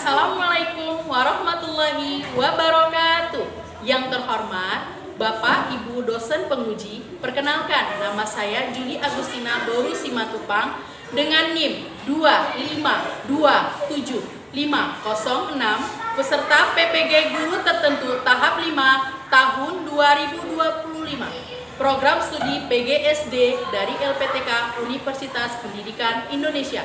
Assalamualaikum warahmatullahi wabarakatuh. Yang terhormat Bapak Ibu dosen penguji, perkenalkan nama saya Juli Agustina Boru Simatupang dengan NIM 2527506 peserta PPG Guru Tertentu tahap 5 tahun 2025. Program studi PGSD dari LPTK Universitas Pendidikan Indonesia.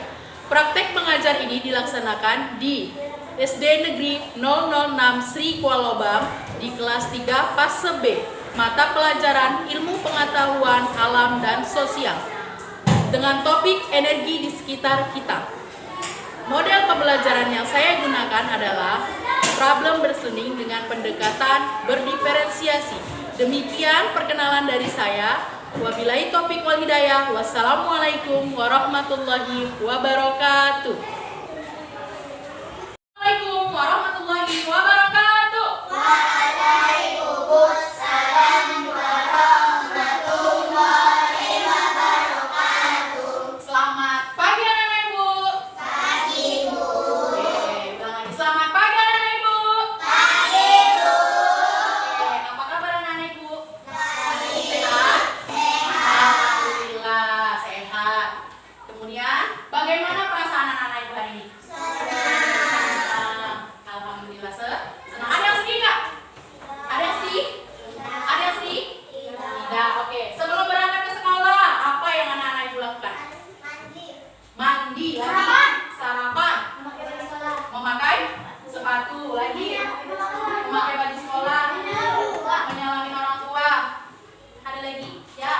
Praktek mengajar ini dilaksanakan di SD Negeri 006 Sri Kualobam di kelas 3 fase B, mata pelajaran Ilmu Pengetahuan Alam dan Sosial, dengan topik energi di sekitar kita. Model pembelajaran yang saya gunakan adalah problem bersening dengan pendekatan berdiferensiasi. Demikian perkenalan dari saya. Wabillahi taufiq wal hidayah. Wassalamualaikum warahmatullahi wabarakatuh. Assalamualaikum warahmatullahi wabarakatuh. Waalaikumsalam warahmatullahi wabarakatuh. Selamat pagi anak-anak Ibu. Pagi, Bu. Oke, ulang lagi. Selamat pagi anak-anak Ibu. Pagi, Bu. Oke, apa kabar anak-anak Ibu? Pagi. Sehat? Alhamdulillah sehat. Kemudian bagaimana perasaan anak-anak Ibu hari ini? Senang. Alhamdulillah senang. Ada yang sedih nggak? Ada yang sedih? Ada yang sedih? Tidak. Oke. Sebelum berangkat ke sekolah, apa yang anak-anak Ibu lakukan? Mandi lagi. Sarapan. Memakai sepatu lagi. Memakai baju sekolah. Menyalami orang tua. Ada lagi? Ya.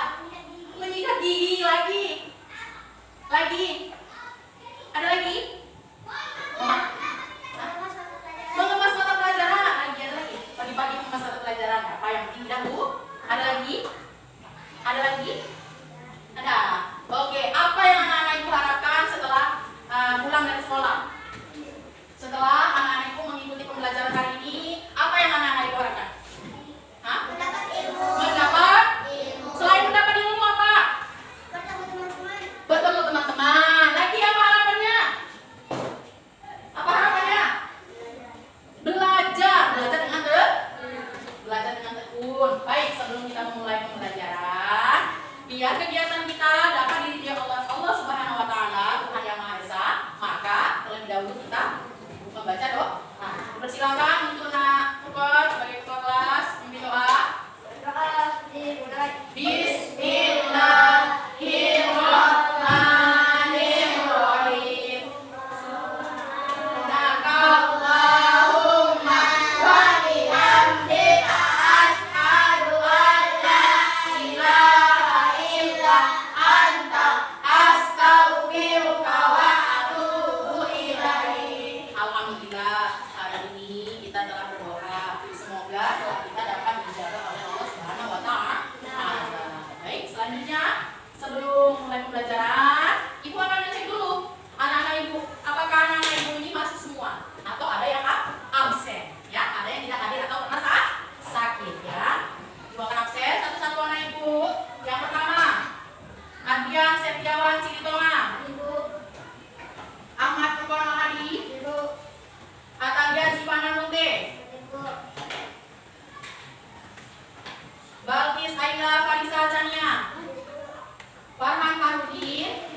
Menyikat gigi lagi. Lagi. Ada lagi? Mengemas mata pelajaran. Lagi ada lagi. Pagi-pagi mengemas mata pelajaran. Apa yang penting dahulu? Ada lagi? Ada lagi? Ada. Oke. Apa yang anak-anak Ibu harapkan setelah pulang dari sekolah? Setelah anak-anak Ibu mengikuti pembelajaran hari ini, apa yang anak-anak Ibu harapkan? Hah? Mendapat ilmu. Mendapat? Ilmu. Selain mendapat ilmu apa? Bertemu teman-teman. Bertemu teman-teman. Lagi apa harapannya? Apa harapannya? Belajar. Belajar dengan belajar dengan tekun. Baik, sebelum kita memulai pembelajaran, biar kegiatan kita dapat diridhoi Allah Subhanahu wa taala, Tuhan yang Maha Esa, maka terlebih dahulu kita membaca doa. Nah, persilakan untuk Nak Furqan sebagai ketua kelas memimpin doa. Bismillahirrahmanirrahim. Subhanakallahumma wa bihamdika asyhadu an la ilaha illa anta astaghfiruka wa atubu ilaik. Alhamdulillah, hari ini kita telah berdoa. Semoga doa kita dapat dijawab oleh Allah Subhanahu wa taala. Baik, selanjutnya sebelum mulai pembelajaran, Ibu akan ngecek dulu anak-anak Ibu, apakah anak-anak Ibu ini masih semua atau ada yang absen, ya, ada yang tidak hadir atau pernah sakit, ya. Ibu akan absen satu-satu anak Ibu. Yang pertama, Adrian Setiawan Silitonga, Ahmad Purkono Hadi, Atalia Zivana Munte, Balkis Aila Farisa Chania, Farhan Farudin,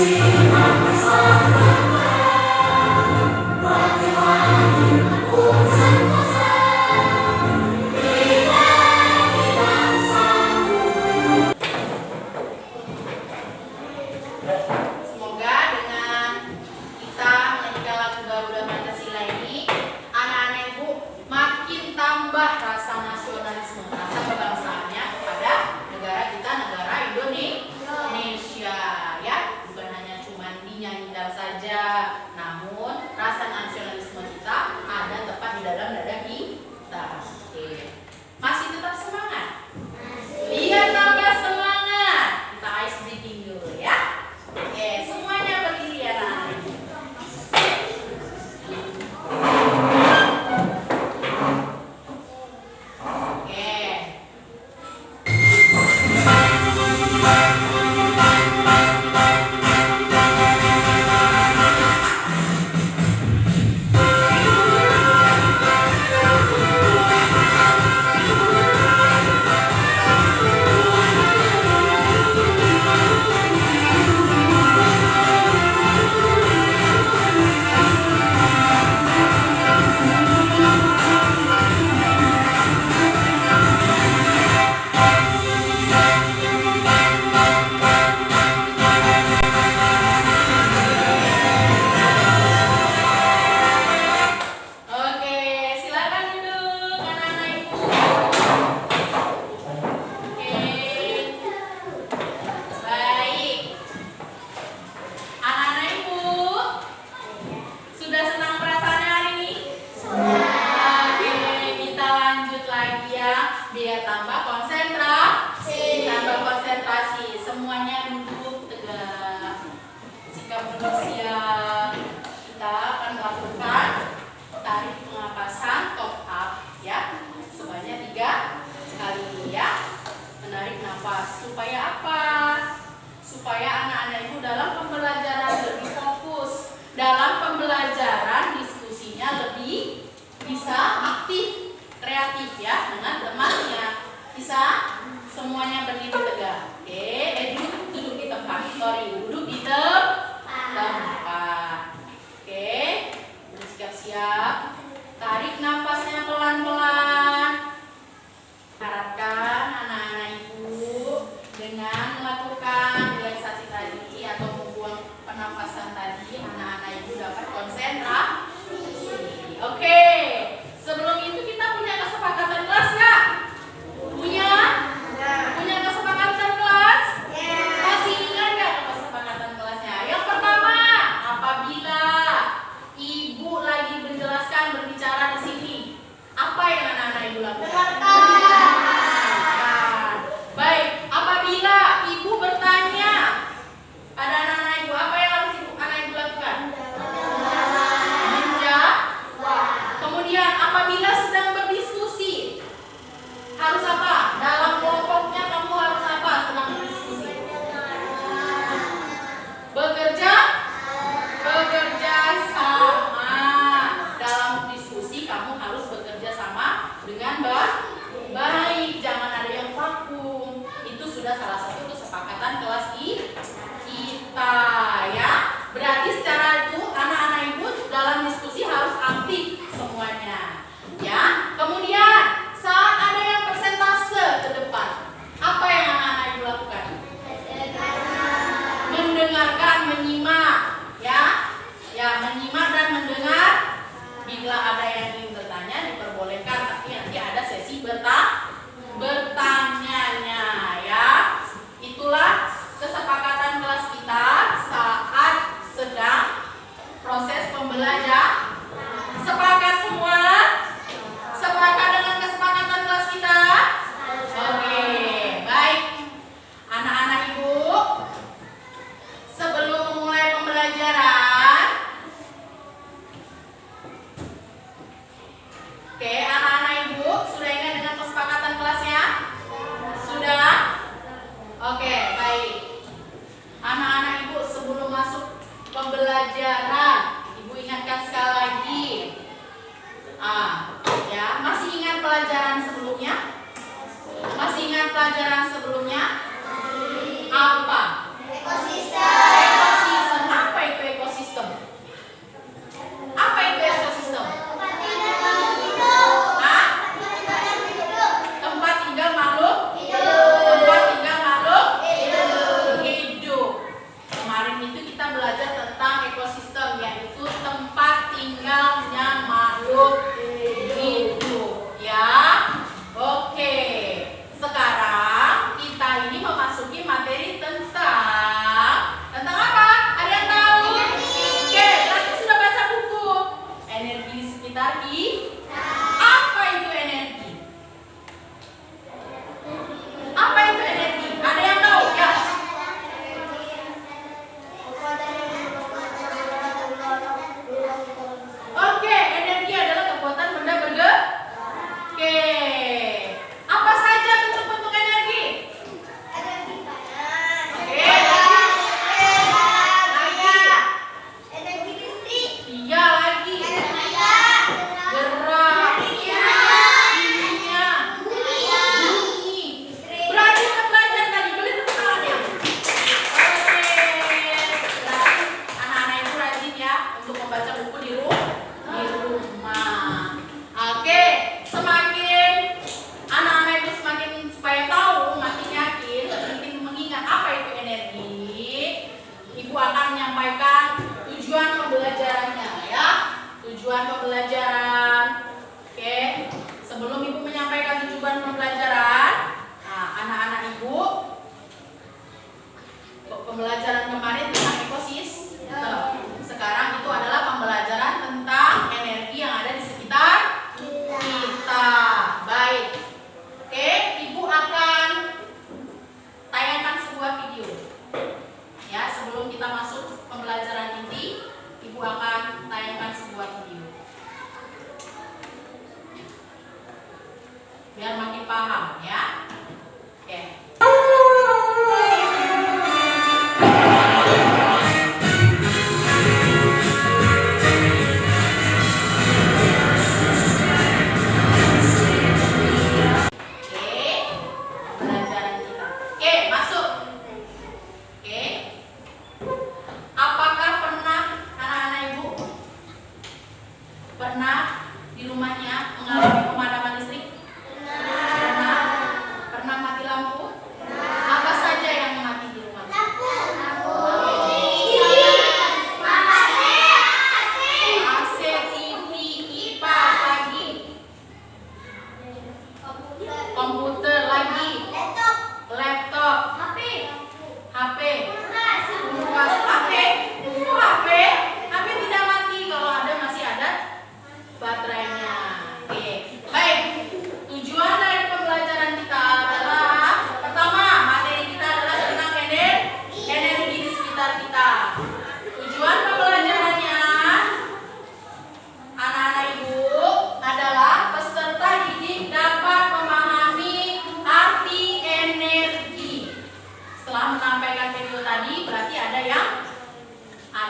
Semoga dengan kita menyanyikan lagu Garuda Pancasila ini, anak-anak ibu makin tambah rasa nasionalisme, rasa kebangsaannya kepada negara kita, negara Indonesia, ya. Bukan hanya cuma dinyanyikan saja, namun rasa nasionalisme kita ada tepat di dalam dada kita. Oke. Masih tetap semangat? Biar tambah semangat, kita ice breathing dulu ya. Oke, semuanya berdiri ya, anak. Oke. Oke, silakan duduk anak-anak ibu. Oke, baik. Anak-anak ibu, sudah senang perasaannya hari ini? Oke, kita lanjut lagi ya, biar tambah konsentrasi. Semuanya duduk tegak. Sikap manusia. Kita akan melakukan tarik pengapasan top up ya, sebanyak 3 kali ya. Menarik nafas supaya apa? Supaya anak-anak ibu dalam pembelajaran lebih fokus, dalam pembelajaran diskusinya lebih bisa aktif, kreatif ya, dengan temannya. Bisa semuanya berdiri tegak. Oke, duduk di tempat. Duduk di tempat. Oke, bersiap-siap. Tarik nafasnya pelan-pelan. Harapkan anak-anak ibu dengan melakukan relaksasi tadi atau membuang pernapasan tadi, anak-anak ibu dapat konsentrasi. Oke, sebelum itu kita punya kesepakatan kelas nggak? Punya? Punya kesepakatan kelas? Masih ingat nggak kesepakatan kelasnya? Yang pertama, apabila ibu lagi menjelaskan, berbicara di sini, apa yang anak-anak ibu lakukan? Baik, apabila ibu bertanya pada anak-anak ibu, apa yang harus anak ibu lakukan? Menjawab. Kemudian apabila sedang berdiskusi, harus apa? Dalam kelompoknya kamu harus apa sedang berdiskusi? Bekerja sama. Dalam diskusi kamu harus bekerja sama dengan baik. Jangan ada yang vakum. Itu sudah salah satu kesepakatan kelas kita ya. Berarti secara itu anak-anak ibu dalam diskusi harus aktif semuanya ya. Kemudian saat ada yang persentase ke depan, apa yang anak-anak ibu lakukan? Mendengarkan, menyimak ya, menyimak dan mendengar. Bila ada yang ingin bertanya diperbolehkan, tapi nanti ada sesi bertanyanya ya. Itulah kesepakatan kelas kita saat sedang proses pembelajaran. Sepakat semua? Sepakat dengan kesepakatan kelas kita? Oke, baik. Anak-anak ibu, sebelum memulai pembelajaran, oke, anak-anak ibu sudah ingat dengan kesepakatan kelasnya? Sudah? Oke, baik. Anak-anak ibu sebelum masuk pembelajaran, ibu ingatkan sekali lagi. Ya, masih ingat pelajaran sebelumnya? Masih ingat pelajaran sebelumnya? Apa? Ekosistem.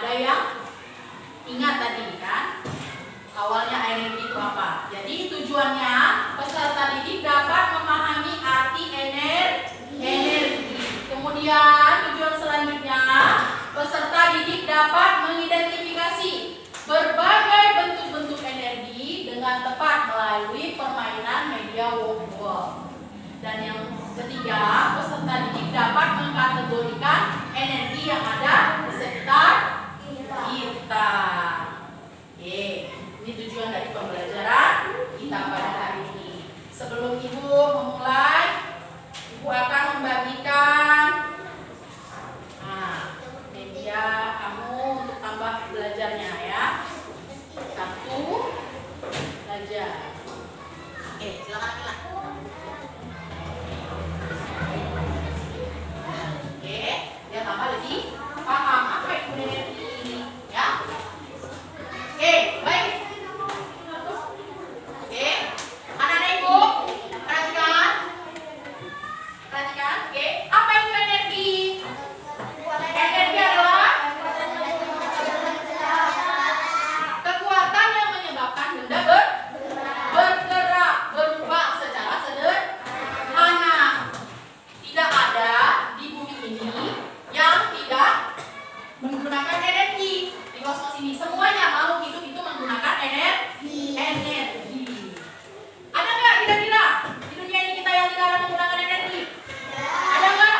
Ada yang ingat tadi kan? Awalnya energi itu apa? Jadi tujuannya peserta didik dapat memahami arti energi. Kemudian tujuan selanjutnya peserta didik dapat mengidentifikasi berbagai bentuk-bentuk energi dengan tepat melalui permainan media virtual. Dan yang ketiga, peserta didik dapat mengkategorikan energi yang ada di sekitar kita. Oke, ini tujuan dari pembelajaran kita pada hari ini. Sebelum Ibu memulai, Ibu akan membagikan media kamu untuk tambah belajarnya ya. Satu, belajar. Oke, silakan Mila. Oke, biar tambah lebih paham apa itu energi ini, ya. Oke, baik. Oke, anak-anak Ibu, perhatikan. Perhatikan, oke. Apa itu energi? Energi adalah kekuatan yang menyebabkan benda bergerak, berubah secara sederhana. Tidak ada di bumi ini yang tidak menggunakan energi. Di kosmos ini semuanya makhluk hidup itu menggunakan energi. Ada nggak kira-kira di dunia ini kita yang tidak ada menggunakan energi? Ada nggak?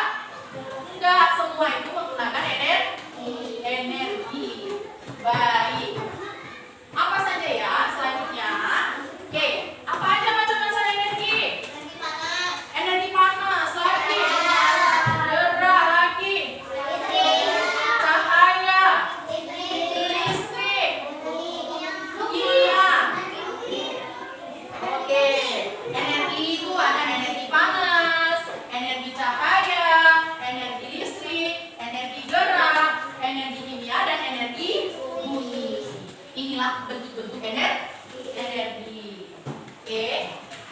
Enggak, semua itu menggunakan energi. Baik. Apa saja ya selanjutnya? Oke, apa aja macam-macam energi? Energi panas lagi, gerak lagi, cahaya, listrik, kimia. Oke, energi itu ada energi panas, energi cahaya, energi listrik, energi gerak, energi kimia, dan energi bunyi. Inilah bentuk-bentuk energi. Oke,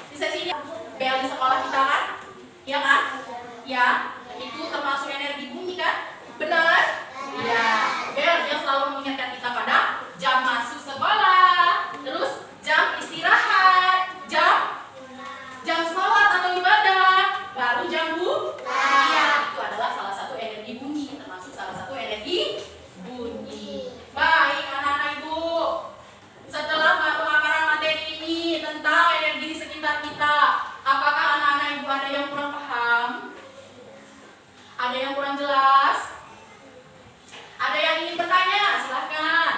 di sesi ini bel di sekolah kita kan? Ya kan? Ya, itu termasuk energi bunyi kan? Benar? Ya, bel yang selalu mengingatkan kita pada jam masuk sekolah, terus jam istirahat, jam sholat atau ibadah, baru jam ya, itu adalah salah satu energi bunyi, termasuk salah satu energi bunyi. Baik anak-anak Ibu, setelah pemaparan materi ini tentang energi di sekitar kita, apakah anak-anak Ibu ada yang kurang paham? Ada yang kurang jelas? Ada yang ingin bertanya? Silahkan.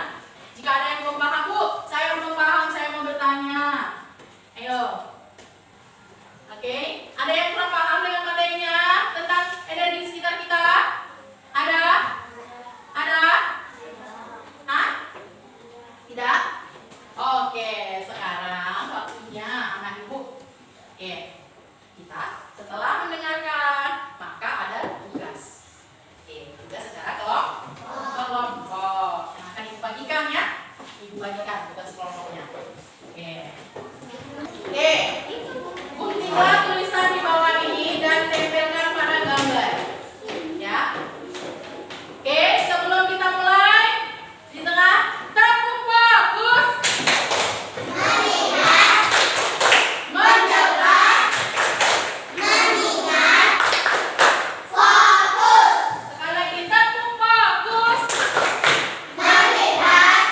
Jika ada yang belum paham, Bu, saya belum paham, saya mau bertanya. Ayo. Oke, ada yang kurang paham dengan materinya tentang energi di sekitar kita? Ada? Ada? Hah? Tidak? Oke, sekarang waktunya anak Ibu. Oke, kita setelah mendengarkan, maka ada tugas. Oke, tugas secara kelompok. Yang akan Ibu bagikan ya. Ibu bagikan tugas kelompoknya. Oke. Oke. Guntinglah tulisan di bawah ini dan tempelkan pada gambar. Ya. Oke, sebelum kita mulai, di tengah tepuk bagus. Mendengar, mengingat, fokus. Sekali lagi tepuk bagus. Melihat,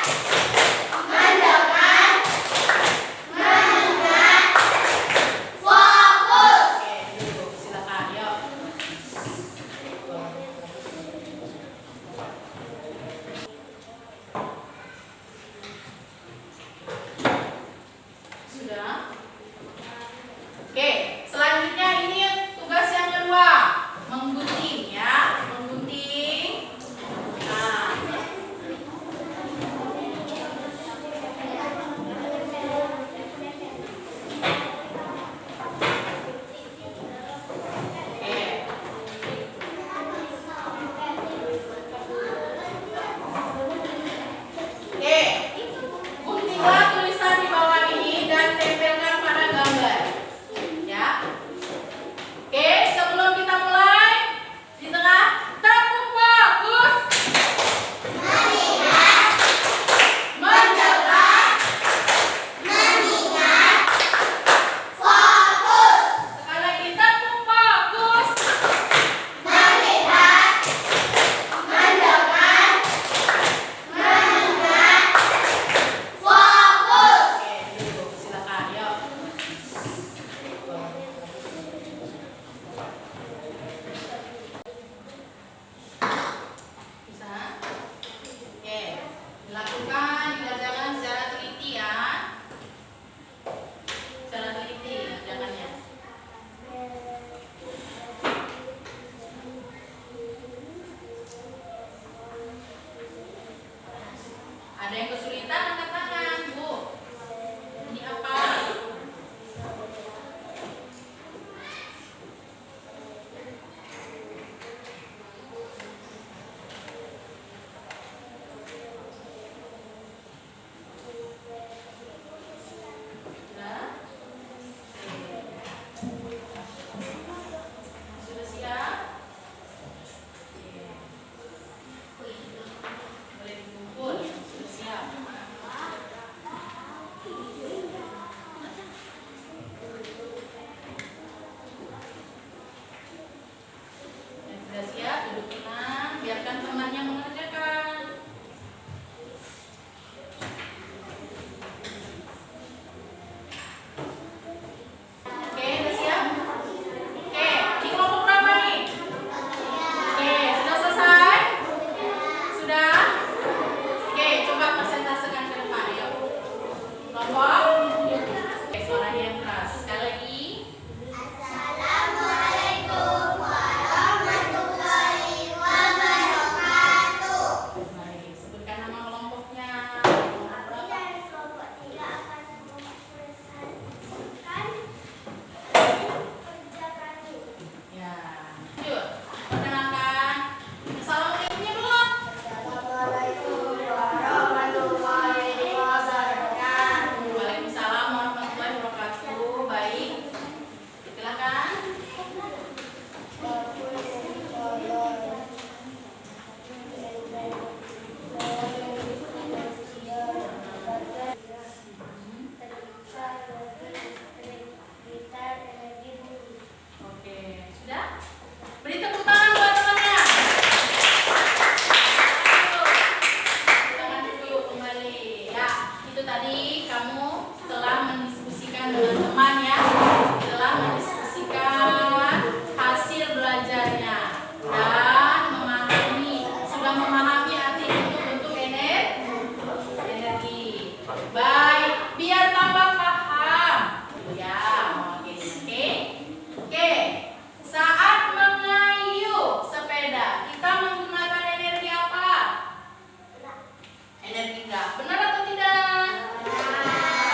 rendah. Benar atau tidak?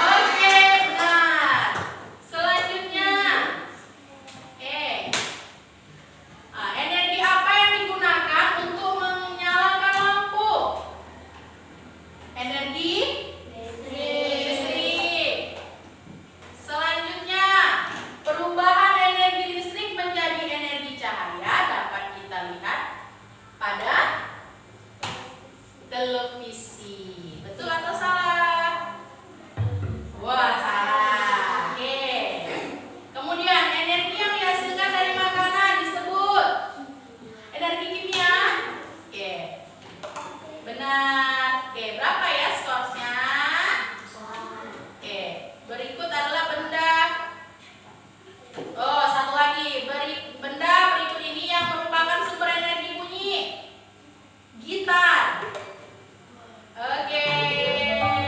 Oke, benar. Selanjutnya, energi apa yang digunakan untuk menyalakan lampu? Energi listrik. Selanjutnya, perubahan energi listrik menjadi energi cahaya dapat kita lihat pada televisi. Betul atau salah? Wah, salah. Oke. Kemudian, energi yang dihasilkan dari makanan disebut energi kimia. Oke. Benar. Oke, berapa ya skornya? Oke, berikut adalah benda. Oh, satu lagi. Benda berikut ini yang merupakan sumber energi bunyi. Gitar. Oke.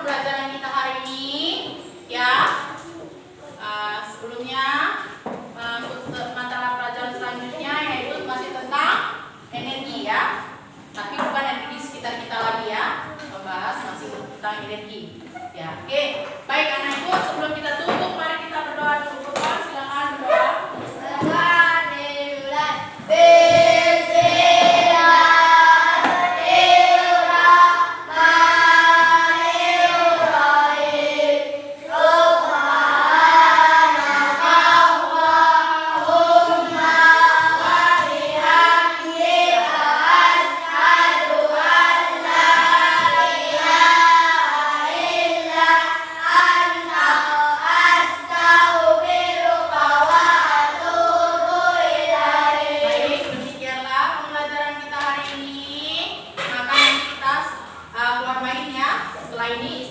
pembelajaran kita hari ini, ya. Sebelumnya mata pelajaran selanjutnya yaitu masih tentang energi, ya. Tapi bukan energi sekitar kita lagi, ya. Membahas masih tentang energi. Ya, oke. Baik anak ibu, sebelum kita tutup, mari kita berdoa dulu. Bapak, silakan berdoa. Baik, demikianlah pembelajaran kita hari ini. Maka nanti kita warnain, ya. Setelah ini